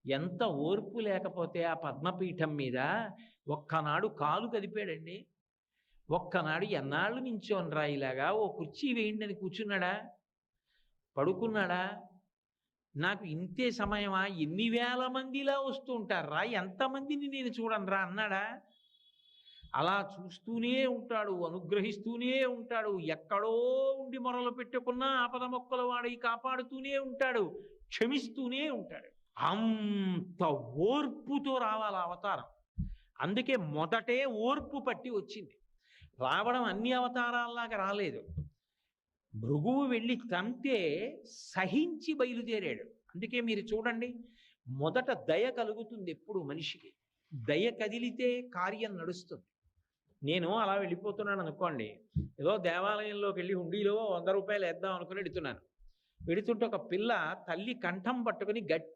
ఎంత ఓర్పు లేకపోతే ఆ పద్మపీఠం మీద ఒక్కనాడు కాలు కదిపాడండి. ఒక్కనాడు ఎన్నాళ్ళు నించోనరా ఇలాగా, ఓ కుర్చీ వేయండి అని కూర్చున్నాడా? పడుకున్నాడా? నాకు ఇంతే సమయమా? ఎన్ని వేల మందిలా వస్తూ ఉంటార్రా, ఎంతమందిని నేను చూడనురా అన్నాడా? అలా చూస్తూనే ఉంటాడు, అనుగ్రహిస్తూనే ఉంటాడు. ఎక్కడో ఉండి మొరలు పెట్టుకున్నా ఆపద మొక్కల వాడై కాపాడుతూనే ఉంటాడు, క్షమిస్తూనే ఉంటాడు. అంత ఓర్పుతో రావాలి ఆ అవతారం. అందుకే మొదటే ఓర్పు పట్టి వచ్చింది. రావడం అన్ని అవతారాల్లాగా రాలేదు. భృగువు వెళ్ళి తంతే సహించి బయలుదేరాడు. అందుకే మీరు చూడండి, మొదట దయ కలుగుతుంది ఎప్పుడు మనిషికి. దయ కదిలితే కార్యం నడుస్తుంది. నేను అలా వెళ్ళిపోతున్నాను అనుకోండి, ఏదో దేవాలయంలోకి వెళ్ళి హుండీలో 100 రూపాయలు వేద్దాం అనుకుని వెడుతున్నాను. వెడుతుంటే ఒక పిల్ల తల్లి కంఠం పట్టుకుని గట్టి